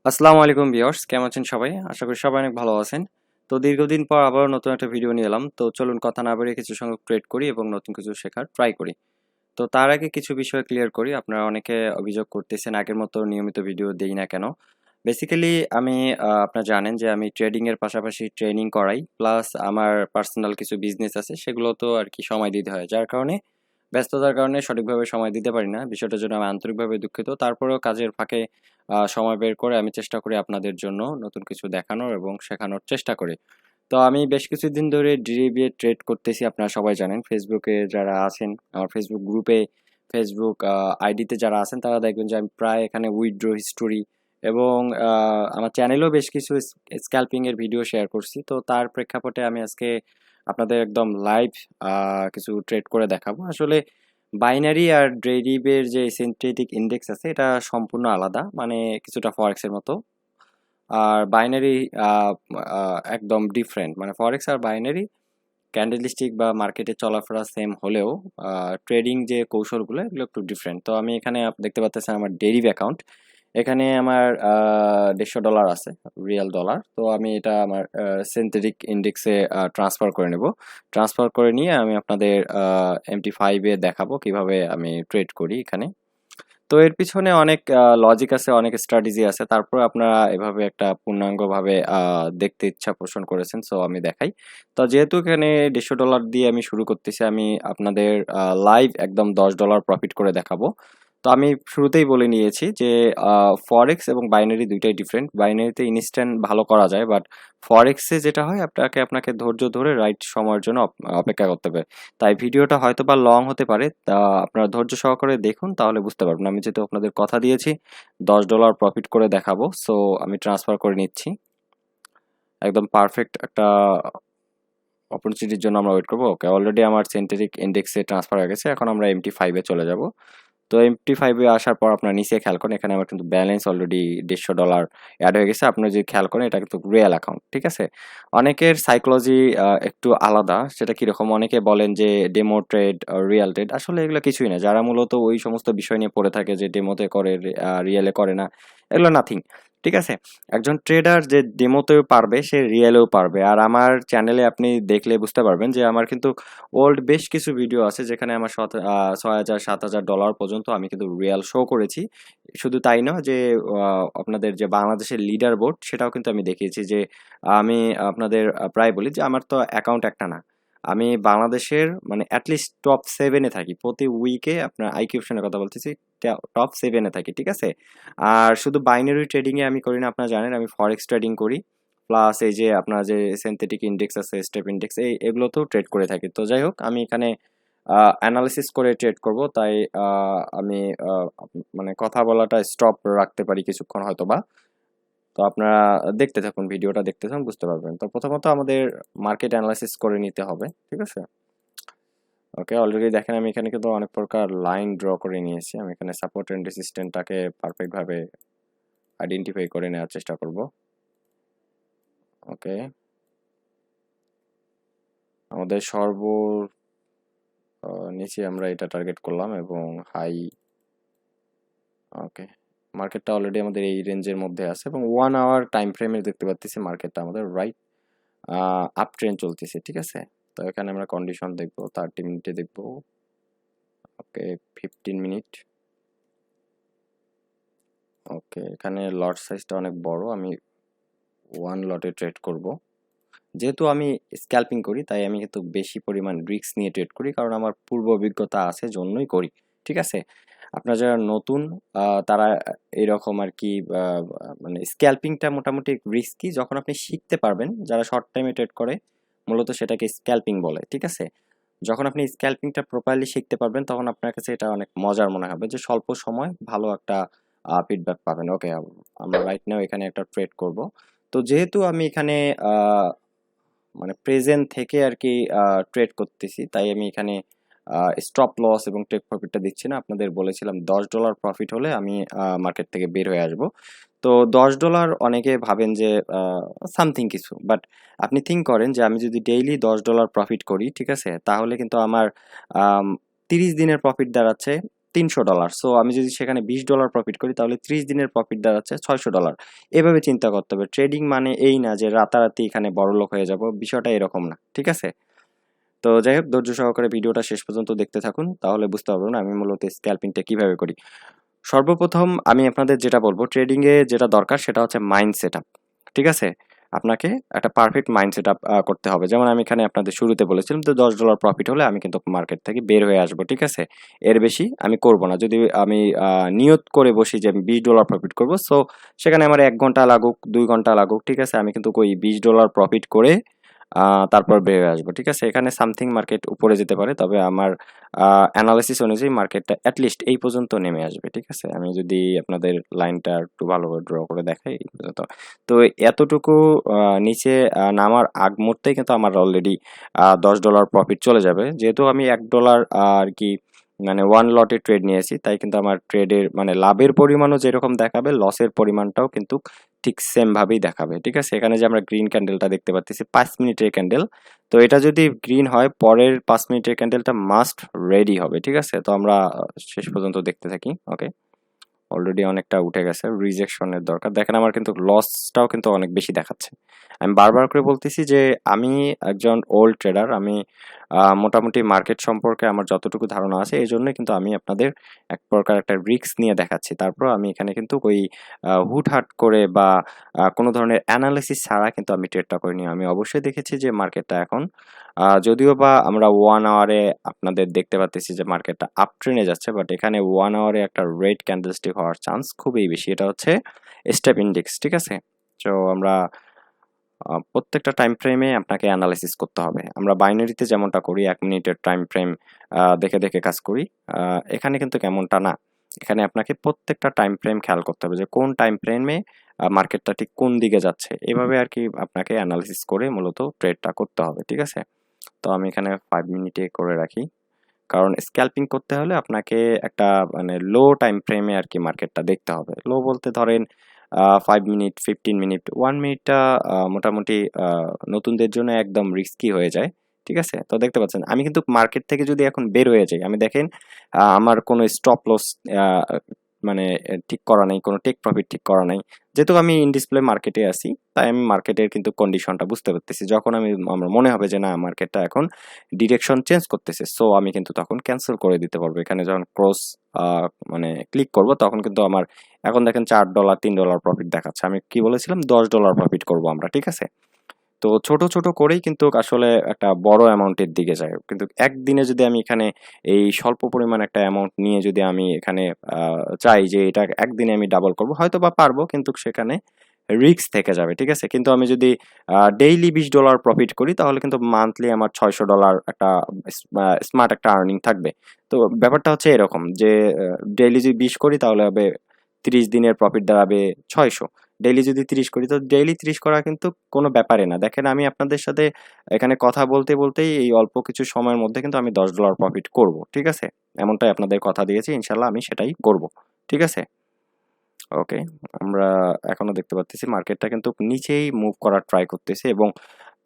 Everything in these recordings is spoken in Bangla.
আসসালামু আলাইকুম ভিউয়ার্স, কেমন আছেন সবাই? আশা করি সবাই অনেক ভালো আছেন। তো দীর্ঘদিন পর আবারও নতুন একটা ভিডিও নিয়ে এলাম। তো চলুন কথা না বাড়িয়ে কিছু সংখ্যক ট্রেড করি এবং নতুন কিছু শেখার ট্রাই করি। তো তার আগে কিছু বিষয় ক্লিয়ার করি। আপনারা অনেকে অভিযোগ করতেছেন আগের মতো নিয়মিত ভিডিও দেই না কেন? বেসিক্যালি আমি আপনারা জানেন যে আমি ট্রেডিং এর পাশাপাশি ট্রেনিং করাই। প্লাস আমার পার্সোনাল কিছু বিজনেস আছে সেগুলোতেও আরকি সময় দিতে হয়। যার কারণে ব্যস্ততার কারণে সঠিকভাবে সময় দিতে পারি না। বিষয়টার জন্য আমি আন্তরিকভাবে দুঃখিত। তারপরেও কাজের ফাঁকে সময় বের করে আমি চেষ্টা করি আপনাদের জন্য নতুন কিছু দেখানোর এবং শেখানোর চেষ্টা করি। তো আমি বেশ কিছুদিন ধরে ডেরিভে ট্রেড করতেছি, আপনারা সবাই জানেন। ফেসবুকে যারা আছেন, আমার ফেসবুক গ্রুপে, ফেসবুক আইডিতে যারা আছেন তারা দেখবেন যে আমি প্রায় এখানে উইথড্র হিস্টোরি এবং আমার চ্যানেলেও বেশ কিছু স্ক্যাল্পিং এর ভিডিও শেয়ার করছি। তো তার প্রেক্ষাপটে আমি আজকে আপনাদের একদম লাইভ কিছু ট্রেড করে দেখাবো। আসলে বাইনারি আর ডেরিভের যে সিনথেটিক ইন্ডেক্স আছে এটা সম্পূর্ণ আলাদা, মানে কিছুটা ফরেক্সের মতো। আর বাইনারি একদম ডিফারেন্ট, মানে ফরেক্স আর বাইনারি ক্যান্ডেলস্টিক বা মার্কেটে চলাফেরা সেম হলেও ট্রেডিং যে কৌশলগুলো এগুলো একটু ডিফারেন্ট। তো আমি এখানে দেখতে পাচ্ছেন আমার ডেরিভ অ্যাকাউন্ট। এখানে আমার $150 আছে, রিয়েল ডলার। তো আমি এটা আমার সিনথেটিক ইন্ডেক্সে ট্রান্সফার করে নেব। ট্রান্সফার করে নিয়ে আমি আপনাদের MT5 এ দেখাবো কিভাবে আমি ট্রেড করি এখানে। তো এর পিছনে অনেক লজিক আছে, অনেক স্ট্র্যাটেজি আছে। তারপরে আপনারা এভাবে একটা পূর্ণাঙ্গভাবে দেখতে ইচ্ছা পোষণ করেছেন। সো আমি দেখাই। তো যেহেতু এখানে $150 দিয়ে আমি শুরু করতেছি, আমি আপনাদের লাইভ একদম $10 প্রফিট করে দেখাবো। তো আমি শুরুতেই বলে নিয়েছি যে ফরেক্স এবং বাইনারি দুইটাই ডিফারেন্ট। বাইনারিতে ইনস্ট্যান্ট ভালো করা যায়, বাট ফরেক্সে যেটা হয় আপনাকে ধৈর্য ধরে রাইট সময়ের জন্য অপেক্ষা করতে হবে। তাই ভিডিওটা হয়তোবা লং হতে পারে। তা আপনারা ধৈর্য সহকারে দেখুন, তাহলে বুঝতে পারবেন। আমি যেহেতু আপনাদের কথা দিয়েছি $10 প্রফিট করে দেখাবো, সো আমি ট্রান্সফার করে নিচ্ছি। একদম পারফেক্ট একটা অপরচুনিটির জন্য আমরা ওয়েট করবো। ওকে, অলরেডি আমার সিনথেটিক ইন্ডেক্সে ট্রান্সফার হয়ে গেছে। এখন আমরা MT5 এ চলে যাব। তো MT5 এ আসার পর আপনারা নিচে খেয়াল করেন, এখানে আমার কিন্তু ব্যালেন্স অলরেডি $150 অ্যাড হয়ে গেছে। আপনারা যদি খেয়াল করেন এটা কিন্তু রিয়েল অ্যাকাউন্ট, ঠিক আছে? অনেকের সাইকোলজি একটু আলাদা। সেটা কিরকম? অনেকে বলেন যে ডেমো ট্রেড, রিয়েল ট্রেড। আসলে এগুলো কিছুই না। যারা মূলত ওই সমস্ত বিষয় নিয়ে পড়ে থাকে যে ডেমোতে করে, রিয়েলে করে না, এগুলো নাথিং। ঠিক আছে? একজন ট্রেডার যে ডেমোতেও পারবে সে রিয়েলেও পারবে। আর আমার চ্যানেলে আপনি দেখলে বুঝতে পারবেন যে আমার কিন্তু ওল্ড বেশ কিছু ভিডিও আছে যেখানে আমার ৬,০০০ $৭,০০০ পর্যন্ত আমি কিন্তু রিয়াল শো করেছি। শুধু তাই নয় যে আপনাদের যে বাংলাদেশের লিডার বোর্ড সেটাও কিন্তু আমি দেখিয়েছি যে আমি আপনাদের প্রায় বলি যে আমার তো অ্যাকাউন্ট একটা না। আমি বাংলাদেশের মানে এটলিস্ট টপ 7 এ থাকি। প্রতি উইকে আপনার আইকিউ অপশনের কথা বলতেছি, টপ 7 এ থাকি। ঠিক আছে? আর শুধু বাইনারি ট্রেডিং এ আমি করি না, আপনারা জানেন আমি ফরেক্স ট্রেডিং করি। প্লাস এই যে আপনার যে সিনথেটিক ইন্ডেক্স আছে, স্টেপ ইন্ডেক্স, এগুলোতেও ট্রেড করে থাকি। তো যাই হোক, আমি এখানে অ্যানালিসিস করে ট্রেড করব। তাই আমি মানে কথা বলাটা স্টপ রাখতে পারি কিছুক্ষণ হয়তোবা। তো আপনারা দেখতে থাকুন, ভিডিওটা দেখতে থাকুন, বুঝতে পারবেন। তো প্রথমত আমাদের মার্কেট অ্যানালাইসিস করে নিতে হবে। ঠিক আছে? ওকে, অলরেডি দেখেন আমি এখানে কিন্তু অনেক প্রকার লাইন ড্র করে নিয়েছি। আমি এখানে সাপোর্ট এন্ড রেসিস্ট্যান্টটাকে পারফেক্টভাবে আইডেন্টিফাই করে নেওয়ার চেষ্টা করব। ওকে, আমাদের নিচে আমরা এটা টার্গেট করলাম এবং হাই। ওকে, মার্কেটটা অলরেডি আমাদের এই রেঞ্জের মধ্যে আছে এবং 1 আওয়ার টাইম ফ্রেমে দেখতে পাচ্ছি মার্কেটটা আমাদের রাইট আপ ট্রেন্ড চলতেছে। ঠিক আছে? তো এখানে আমরা কন্ডিশন দেখবো, 30 মিনিটে দেখবো। ওকে, 15 মিনিট। ওকে, এখানে লট সাইজটা অনেক বড়, আমি 1 লটে ট্রেড করব। যেহেতু আমি স্ক্যাল্পিং করি তাই আমি কিন্তু বেশি পরিমাণ রিস্ক নিয়ে ট্রেড করি, কারণ আমার পূর্ব অভিজ্ঞতা আছে জন্যই করি। ঠিক আছে? আপনারা যারা নতুন তারা এরকম আর কি, মানে স্ক্যাল্পিংটা মোটামুটি রিস্কি। যখন আপনি শিখতে পারবেন, যারা শর্ট টাইমে ট্রেড করে মূলত সেটাকে স্ক্যাল্পিং বলে। ঠিক আছে? যখন আপনি স্ক্যাল্পিংটা প্রপারলি শিখতে পারবেন তখন আপনার কাছে এটা অনেক মজার মনে হবে যে স্বল্প সময় ভালো একটা ফিডব্যাক পাবেন। ওকে, আমরা রাইট নাও এখানে একটা ট্রেড করব। তো যেহেতু আমি এখানে আহ, মানে প্রেজেন্ট থেকে আর কি ট্রেড করতেছি, তাই আমি এখানে স্টপ লস এবং টেক প্রফিটটা দিচ্ছি না। আপনাদের বলেছিলাম $10 প্রফিট হলে আমি মার্কেট থেকে বের হয়ে আসব। তো $10 অনেকে ভাবেন যে সামথিং কিছু, বাট আপনি থিঙ্ক করেন যে আমি যদি ডেইলি $10 প্রফিট করি, ঠিক আছে, তাহলে কিন্তু আমার 30 দিনের প্রফিট দাঁড়াচ্ছে $300। সো আমি যদি সেখানে $20 প্রফিট করি তাহলে 30 দিনের প্রফিট দাঁড়াচ্ছে $600। এভাবে চিন্তা করতে হবে। ট্রেডিং মানে এই না যে রাতারাতি এখানে বড়লোক হয়ে যাব, বিষয়টা এরকম না, ঠিক আছে? তো যাই হোক, ধৈর্য সহকারে ভিডিওটা শেষ পর্যন্ত দেখতে থাকুন, তাহলে বুঝতে পারবেন আমি মূলত স্ক্যাল্পিংটা কিভাবে করি। সর্বপ্রথম আমি আপনাদের যেটা বলবো, ট্রেডিং এ যেটা দরকার সেটা হচ্ছে মাইন্ড সেটআপ, ঠিক আছে? আপনাকে একটা পারফেক্ট মাইন্ড সেটআপ করতে হবে। যেমন আমি এখানে আপনাদের শুরুতে বলেছিলাম যে $10 প্রফিট হলে আমি কিন্তু মার্কেট থেকে বের হয়ে আসবো, ঠিক আছে? এর বেশি আমি করব না। যদি আমি নিয়ত করে বসি যে আমি $20 প্রফিট করব, সো সেখানে আমার 1 ঘন্টা লাগুক, 2 ঘন্টা লাগুক, ঠিক আছে? আমি কিন্তু ওই $20 প্রফিট করে তারপর বের হয়ে আসবো, ঠিক আছে? এখানে সামথিং মার্কেট উপরে যেতে পারে, তবে আমার অ্যানালিসিস অনুযায়ী মার্কেটটা অ্যাটলিস্ট এই পর্যন্ত নেমে আসবে, ঠিক আছে? আমি যদি আপনাদের লাইনটা একটু ভালোভাবে ড্র করে দেখাই, এই পর্যন্ত। তো এতটুকু নিচে নামার আগ মুহূর্তেই কিন্তু আমার অলরেডি $10 প্রফিট চলে যাবে। যেহেতু আমি $1 আর কি মানে 1 লটে ট্রেড নিয়েছি, তাই কিন্তু আমার ট্রেডের মানে লাভের পরিমাণও যেরকম দেখাবে, লসের পরিমাণটাও কিন্তু ঠিক সেম ভাবেই দেখাবে, ঠিক আছে? এখানে যে আমরা গ্রিন ক্যান্ডেলটা দেখতে পাচ্ছি 5 মিনিটের ক্যান্ডেল, তো এটা যদি গ্রিন হয় পরের 5 মিনিটের ক্যান্ডেলটা মাস্ট রেডি হবে, ঠিক আছে? তো আমরা শেষ পর্যন্ত দেখতে থাকি। ওকে, অলরেডি অনেকটা উঠে গেছে, রিজেকশনের দরকার। দেখেন আমার কিন্তু লসটাও কিন্তু অনেক বেশি দেখাচ্ছে। আমি বারবার করে বলতেছি যে আমি একজন ওল্ড ট্রেডার, আমি মোটামুটি মার্কেট সম্পর্কে আমার যতটুকু ধারণা আছে এই জন্য কিন্তু আমি আপনাদের এক প্রকার একটা রিস্ক নিয়ে দেখাচ্ছি। তারপর আমি এখানে কিন্তু ওই হুটহাট করে বা কোনো ধরনের অ্যানালিসিস ছাড়া কিন্তু আমি ট্রেডটা করিনি। আমি অবশ্যই দেখেছি যে মার্কেটটা এখন যদিও বা আমরা 1 আওয়ারে আপনাদের দেখতে পাচ্তেছি যে মার্কেটটা আপ ট্রেনে যাচ্ছে, বাট এখানে 1 আওয়ারে একটা রেড ক্যান্ডেলস্টিক হওয়ার চান্স খুবই বেশি। এটা হচ্ছে স্টেপ ইনডেক্স, ঠিক আছে? তো আমরা প্রত্যেকটা টাইম ফ্রেমে আপনাকে অ্যানালাইসিস করতে হবে। আমরা বাইনারিতে যেমনটা করি 1 মিনিটের টাইম ফ্রেম দেখে, দেখে কাজ করি। এখানে কিন্তু এমনটা না। এখানে আপনাকে প্রত্যেকটা টাইম ফ্রেম খেয়াল করতে হবে যে কোন টাইম ফ্রেমে মার্কেটটা ঠিক কোন দিকে যাচ্ছে। এভাবে আরকি আপনাকে অ্যানালিসিস করে মূলত ট্রেডটা করতে হবে, ঠিক আছে? তো আমি এখানে 5 মিনিটে করে রাখি। কারণ স্ক্যাল্পিং করতে হলে আপনাকে একটা মানে লো টাইম ফ্রেমে আরকি মার্কেটটা দেখতে হবে। লো বলতে ধরেন 5 মিনিট, 15 মিনিট, 1 মিনিটটা মোটামুটি নতুনদের জন্য একদম রিস্কি হয়ে যায়। ঠিক আছে? তো দেখতে পাচ্ছেন আমি কিন্তু মার্কেট থেকে যদি এখন বের হয়ে যাই, আমি দেখেন আমার কোনো স্টপ লস আ মানে ঠিক করা নাই, কোনো টেক প্রফিট ঠিক করা নাই। যেহেতু আমি ইন ডিসপ্লে মার্কেটে আছি, তাই আমি মার্কেটের কিন্তু কন্ডিশনটা বুঝতে পারতেছি। যখন আমার মনে হবে যে না মার্কেটটা এখন ডিরেকশন চেঞ্জ করতেছে, সো আমি কিন্তু তখন ক্যানসেল করে দিতে পারবো। এখানে যখন ক্রস আ মানে ক্লিক করব তখন কিন্তু আমার এখন দেখেন $4 $3 প্রফিট দেখাচ্ছে। আমি কি বলেছিলাম $10 প্রফিট করব আমরা, ঠিক আছে? তো ছোট, ছোট করেই কিন্তু আসলে একটা বড় অ্যামাউন্টের দিকে যায়। কিন্তু একদিনে যদি আমি এখানে এই স্বল্প পরিমাণ একটা অ্যামাউন্ট নিয়ে যদি আমি এখানে আ চাই যে এটা একদিনে আমি ডাবল করব, হয়তোবা পারবো কিন্তু সেখানে রিস্ক থেকে যাবে। ঠিক আছে? কিন্তু আমি যদি ডেইলি $20 প্রফিট করি তাহলে কিন্তু মান্থলি আমার $600 একটা স্মার্ট একটা আর্নিং থাকবে। তো ব্যাপারটা হচ্ছে এরকম যে ডেইলি যদি 20 করি তাহলে হবে 30 দিনের প্রফিট দাঁড়াবে 600। ডেইলি যদি 30 করি তো ডেইলি 30 করা কিন্তু কোনো ব্যাপারই না। দেখেন আমি আপনাদের সাথে এখানে কথা বলতে, বলতেই এই অল্প কিছু সময়ের মধ্যে কিন্তু আমি $10 প্রফিট করব। ঠিক আছে? এমনটাই আপনাদের কথা দিয়েছি। ইনশাআল্লাহ আমি সেটাই করব। ঠিক আছে? ওকে। আমরা এখনো দেখতে পাচ্তেছি মার্কেটটা কিন্তু নিচেই মুভ করার ট্রাই করতেছে এবং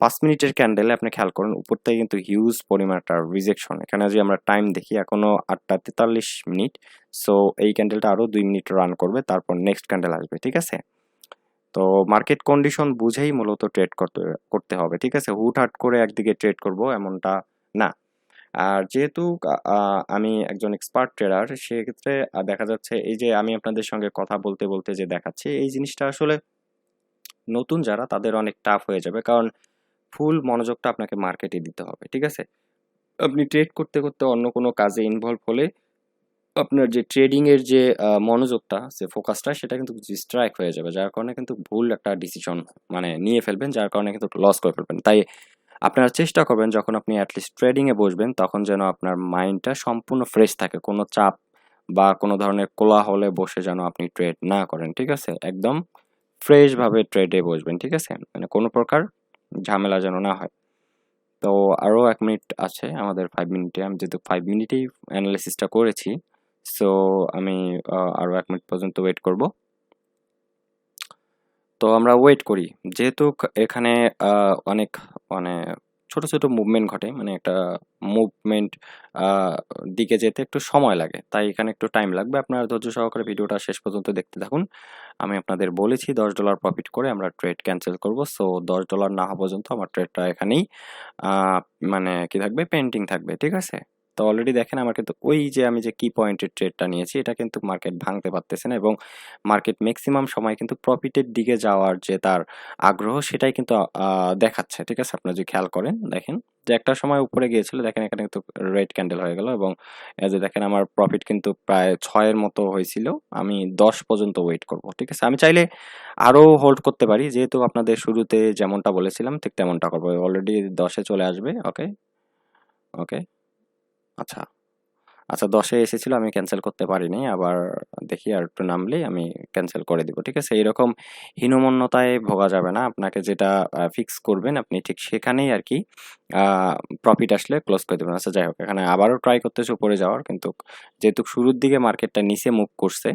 ৫ মিনিটের ক্যান্ডেলে আপনি খেয়াল করেন উপর থেকে কিন্তু হিউজ পরিমাণ একটা রিজেকশন। এখানে যদি আমরা টাইম দেখি এখনো ৮টা ৪৩ মিনিট। সো এই ক্যান্ডেলটা আরো ২ মিনিট রান করবে। তারপর নেক্সট ক্যান্ডেল আসবে। ঠিক আছে? তো মার্কেট কন্ডিশন বুঝেই মূলত ট্রেড করতে হবে। ঠিক আছে? হুটহাট করে একদিকে ট্রেড করব এমনটা না। আর যেহেতু আমি একজন এক্সপার্ট ট্রেডার সেক্ষেত্রে দেখা যাচ্ছে এই যে আমি আপনাদের সঙ্গে কথা বলতে, বলতে যে দেখাচ্ছি এই জিনিসটা আসলে নতুন যারা তাদের অনেক টাফ হয়ে যাবে। কারণ ফুল মনোযোগটা আপনাকে মার্কেটে দিতে হবে। ঠিক আছে? আপনি ট্রেড করতে, করতে অন্য কোনো কাজে ইনভলভ হলে আপনার যে ট্রেডিং এর যে মনোযোগটা, যে ফোকাসটা সেটা কিন্তু ডিস্ট্রাক্ট হয়ে যাবে। যার কারণে কিন্তু ভুল একটা ডিসিশন মানে নিয়ে ফেলবেন। যার কারণে কিন্তু লস করে ফেলবেন। তাই আপনারা চেষ্টা করবেন যখন আপনি এটলিস্ট ট্রেডিং এ বসবেন তখন যেন আপনার মাইন্ডটা সম্পূর্ণ ফ্রেশ থাকে। কোনো চাপ বা কোনো ধরনের কোলাহলে বসে যেন আপনি ট্রেড না করেন। ঠিক আছে? একদম ফ্রেশ ভাবে ট্রেডে বসবেন। ঠিক আছে? মানে কোনো প্রকার ঝামেলা যেন না হয়। তো আরো ১ মিনিট আছে আমাদের ৫ মিনিটে। আমি যেহেতু ৫ মিনিটেই এনালাইসিসটা করেছি। সো আমি আরো ১ মিনিট পর্যন্ত ওয়েট করব। তো আমরা ওয়েট করি। যেহেতু এখানে অনেক মানে ছোট ছোট মুভমেন্ট ঘটে, মানে একটা মুভমেন্ট দিকে যেতে একটু সময় লাগে, তাই এখানে একটু টাইম লাগবে। আপনারা ধৈর্য সহকারে ভিডিওটা শেষ পর্যন্ত দেখতে থাকুন। আমি আপনাদের বলেছি $10 প্রফিট করে আমরা ট্রেড ক্যান্সেল করব। সো $10 না হওয়া পর্যন্ত আমার ট্রেডটা এখানেই মানে কি থাকবে, পেন্ডিং থাকবে, ঠিক আছে? তো অলরেডি দেখেন আমার কিন্তু ওই যে আমি যে কি পয়েন্টের ট্রেডটা নিয়েছি এটা কিন্তু মার্কেট ভাঙতে পারতেছে না, এবং মার্কেট ম্যাক্সিমাম সময় কিন্তু প্রফিটের দিকে যাওয়ার যে তার আগ্রহ সেটাই কিন্তু দেখাচ্ছে, ঠিক আছে? আপনারা যদি খেয়াল করেন দেখেন যে একটা সময় উপরে গিয়েছিল, দেখেন এখানে কিন্তু রেড ক্যান্ডেল হয়ে গেল, এবং এই যে দেখেন আমার প্রফিট কিন্তু প্রায় 6 এর মতো হয়েছিল। আমি 10 পর্যন্ত ওয়েট করব, ঠিক আছে? আমি চাইলে আরো হোল্ড করতে পারি, যেহেতু আপনাদের শুরুতে যেমনটা বলেছিলাম ঠিক তেমনটা করবো। অলরেডি 10 এ চলে আসবে। ওকে, ওকে, আচ্ছা, আচ্ছা 10 এ এসেছিল, আমি ক্যান্সেল করতে পারিনি। আবার দেখি আর একটু নামলেই আমি ক্যান্সেল করে দিব, ঠিক আছে? এরকম হীনমন্যতায় ভোগা যাবে না। আপনাকে যেটা ফিক্স করবেন আপনি ঠিক সেখানেই আরকি আ প্রফিট আসলে ক্লোজ করে দিবেন। আচ্ছা যাই হোক, এখানে আবারও ট্রাই করতেছি উপরে যাওয়ার, কিন্তু যেহেতু শুরুর দিকে মার্কেটটা নিচে মুভ করছে,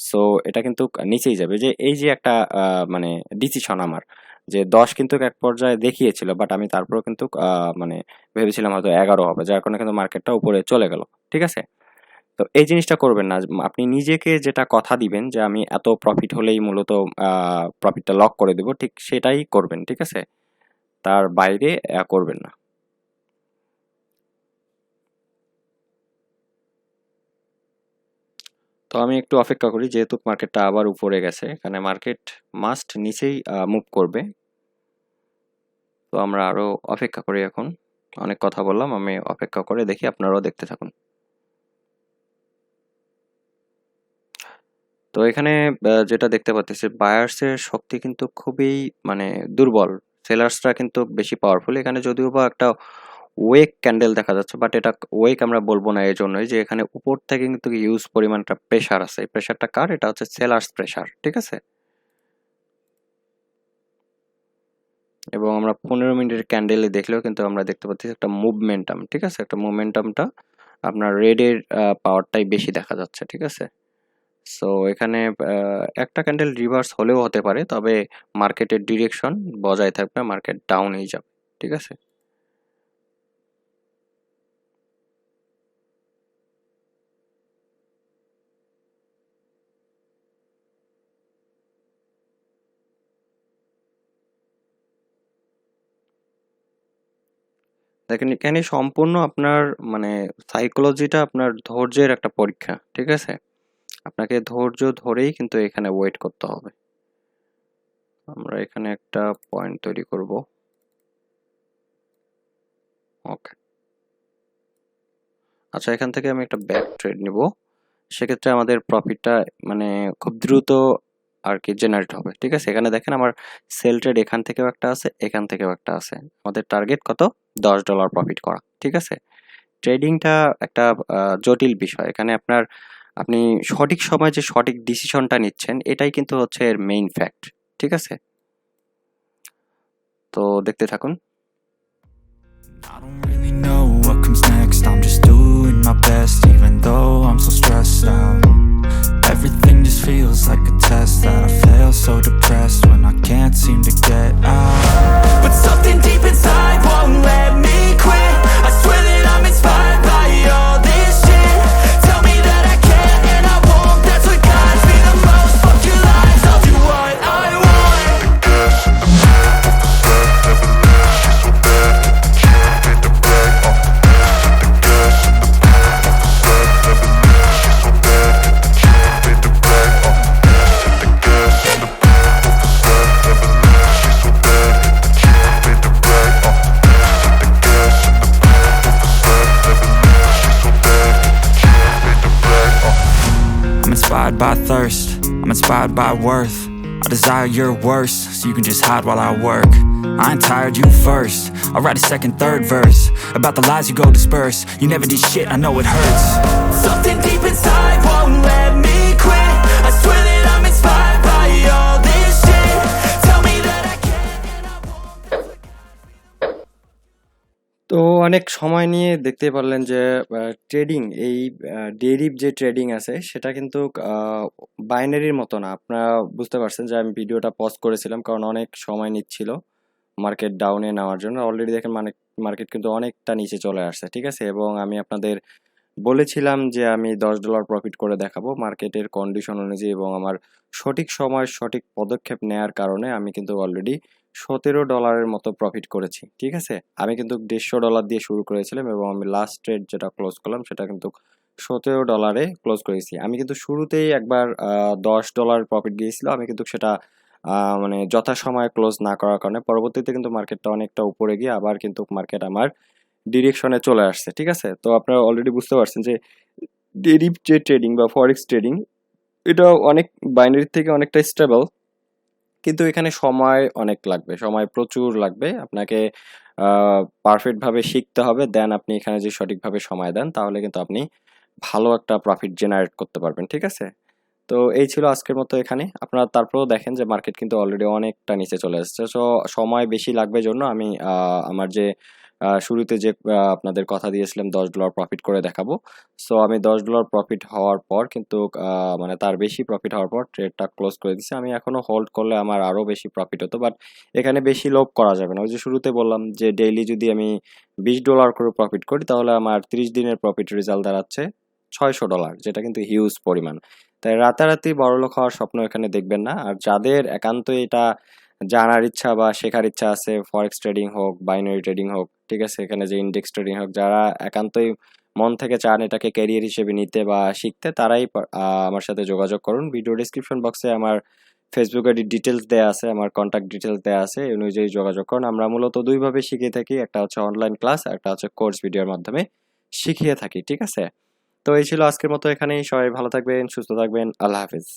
সো এটা কিন্তু নিচেই যাবে। যে এই যে একটা মানে ডিসিশন আমার যে 10 কিন্তু এক পর্যায়ে দেখিয়েছিল, বাট আমি তারপরেও কিন্তু মানে ভেবেছিলাম হয়তো 11 হবে, যার কারণে কিন্তু মার্কেটটা উপরে চলে গেল, ঠিক আছে? তো এই জিনিসটা করবেন না। আপনি নিজেকে যেটা কথা দিবেন যে আমি এত প্রফিট হলেই মূলত প্রফিটটা লক করে দিব, ঠিক সেটাই করবেন, ঠিক আছে? তার বাইরে করবেন না। তো আমি একটু অপেক্ষা করি, যেহেতু মার্কেটটা আবার উপরে গেছে, এখানে মার্কেট মাস্ট নিচেই মুভ করবে। তো আমরা আরো অপেক্ষা করি এখন। অনেক কথা বললাম, আমি অপেক্ষা করে দেখি, আপনারাও দেখতে থাকুন। তো এখানে যেটা দেখতে পাচ্তেছি বায়ার্সের শক্তি কিন্তু খুবই মানে দুর্বল। সেলার্সরা কিন্তু বেশি পাওয়ারফুল। এখানে যদিও বা একটা ওয়েক ক্যান্ডেল দেখা যাচ্ছে, বাট এটা ওয়েক আমরা বলবো না এজন্যই যে এখানে উপর থেকে কিন্তু হিউজ পরিমাণ একটা প্রেশার আছে। এই প্রেশারটা কার? এটা হচ্ছে সেলার্স প্রেশার, ঠিক আছে? এবং আমরা 15 মিনিটের ক্যান্ডেলে দেখলেও কিন্তু আমরা দেখতে পাচ্ছি একটা মুভমেন্টাম, ঠিক আছে? একটা মোমেন্টামটা আপনার রেডের পাওয়ারটাই বেশি দেখা যাচ্ছে, ঠিক আছে? সো এখানে একটা ক্যান্ডেল রিভার্স হলেও হতে পারে, তবে মার্কেটের ডিরেকশন বজায় থাকবে, মার্কেট ডাউনেই যাবে, ঠিক আছে? দেখেন এখানে সম্পূর্ণ আপনার মানে সাইকোলজিটা আপনার ধৈর্যের একটা পরীক্ষা, ঠিক আছে? আপনাকে ধৈর্য ধরেই কিন্তু এখানে ওয়েট করতে হবে। আমরা এখানে একটা পয়েন্ট তৈরি করব। ওকে, আচ্ছা এখান থেকে আমি একটা ব্যাক ট্রেড নিব। সেক্ষেত্রে আমাদের প্রফিটটা মানে খুব দ্রুত আর কি জেনারেট হবে, ঠিক আছে? এখানে দেখেন আমার সেল ট্রেড এখান থেকেও একটা আছে, এখান থেকেও একটা আছে। আমাদের টার্গেট কত? $10 প্রফিট করা, ঠিক আছে? ট্রেডিংটা একটা জটিল বিষয়। এখানে আপনি সঠিক সময়ে যে সঠিক ডিসিশনটা নিচ্ছেন এটাই কিন্তু হচ্ছে এর মেইন ফ্যাক্ট, ঠিক আছে? তো দেখতে থাকুন। I don't really know what comes next. I'm just doing my best, even though I'm so stressed out. Everything just feels like a test that I fail, so depressed when I can't seem to get out. But something deep inside won't let me quit. I swear that I'm inspired by all this shit. Tell me that I can't and I won't. That's what guides me the most. Fuck your lies, I'll do what I want. I'm inspired by thirst, I'm inspired by worth. I desire your worst, so you can just hide while I work. I ain't tired, you first. I'll write a second, third verse about the lies you go disperse. You never did shit, I know it hurts. Something deep inside won't let me quit. I swear that I'm inspired by all this shit. Tell me that I can't and I won't. তো অনেক সময় নিয়ে দেখতে পারলেন যে ট্রেডিং এই ডেরিভ যে ট্রেডিং আছে সেটা কিন্তু বাইনারির মতো না। আপনারা বুঝতে পারছেন যে আমি ভিডিওটা পজ করেছিলাম কারণ অনেক সময় নিচ্ছিল মার্কেট ডাউনে নেওয়ার জন্য। অলরেডি দেখেন মানে মার্কেট কিন্তু অনেকটা নিচে চলে আসছে, ঠিক আছে? এবং আমি আপনাদের বলেছিলাম যে আমি $10 প্রফিট করে দেখাবো মার্কেটের কন্ডিশন অনুযায়ী, এবং আমার সঠিক সময় সঠিক পদক্ষেপ নেয়ার কারণে আমি কিন্তু অলরেডি $17 মতো প্রফিট করেছি, ঠিক আছে? আমি কিন্তু $150 দিয়ে শুরু করেছিলাম এবং আমি লাস্ট ট্রেড যেটা ক্লোজ করলাম সেটা কিন্তু $17 ক্লোজ করেছি। আমি কিন্তু শুরুতেই একবার $10 প্রফিট গিয়েছিল, আমি কিন্তু সেটা মানে যথাসময়ে ক্লোজ না করার কারণে পরবর্তীতে কিন্তু মার্কেটটা অনেকটা উপরে গিয়ে আবার কিন্তু মার্কেট আমার ডিরেকশনে চলে আসছে, ঠিক আছে? তো আপনারা অলরেডি বুঝতে পারছেন যে ডেরিভ যে ট্রেডিং বা ফরেক্স ট্রেডিং এটা অনেক বাইনারির থেকে অনেকটা স্টেবল, কিন্তু এখানে সময় অনেক লাগবে, সময় প্রচুর লাগবে। আপনাকে পারফেক্টভাবে শিখতে হবে, দেন আপনি এখানে যদি সঠিকভাবে সময় দেন তাহলে কিন্তু আপনি ভালো একটা প্রফিট জেনারেট করতে পারবেন, ঠিক আছে? তো এই ছিল আজকের মতো এখানে। আপনারা তারপরেও দেখেন যে মার্কেট কিন্তু অলরেডি অনেকটা নিচে চলে এসেছে। সো সময় বেশি লাগবে জন্য আমি আমার যে শুরুতে যে আপনাদের কথা দিয়েছিলাম $10 প্রফিট করে দেখাবো। সো আমি $10 প্রফিট হওয়ার পর কিন্তু মানে তার বেশি প্রফিট হওয়ার পর ট্রেডটা ক্লোজ করে দিছি। আমি এখনো হোল্ড করলে আমার আরও বেশি প্রফিট হতো, বাট এখানে বেশি লোভ করা যাবে না। ওই যে শুরুতে বললাম যে ডেইলি যদি আমি $20 করে প্রফিট করি তাহলে আমার 30 দিনের প্রফিট রেজাল্ট দাঁড়াচ্ছে $600, যেটা কিন্তু হিউজ পরিমাণ। তাই রাতারাতি বড়লোক হওয়ার স্বপ্ন এখানে দেখবেন না। আর যাদের একান্তই এটা জানার ইচ্ছা বা শেখার ইচ্ছা আছে, ফরেক্স ট্রেডিং হোক, বাইনারি ট্রেডিং হোক, ঠিক আছে? এখানে যে ইন্ডেক্স ট্রেডিং হোক, যারা একান্তই মন থেকে চান এটাকে ক্যারিয়ার হিসেবে নিতে বা শিখতে, তারাই আমার সাথে যোগাযোগ করুন। ভিডিও ডিসক্রিপশন বক্সে আমার ফেসবুকের ডিটেলস দেওয়া আছে, আমার কন্ট্যাক্ট ডিটেলস দেওয়া আছে, এই অনুযায়ী যোগাযোগ করুন। আমরা মূলত দুইভাবে শিখিয়ে থাকি, একটা হচ্ছে অনলাইন ক্লাস, একটা হচ্ছে কোর্স ভিডিওর মাধ্যমে শিখিয়ে থাকি, ঠিক আছে? তো এই ছিল আজকের মতো এখানেই। সবাই ভালো থাকবেন, সুস্থ থাকবেন। আল্লাহ হাফিজ।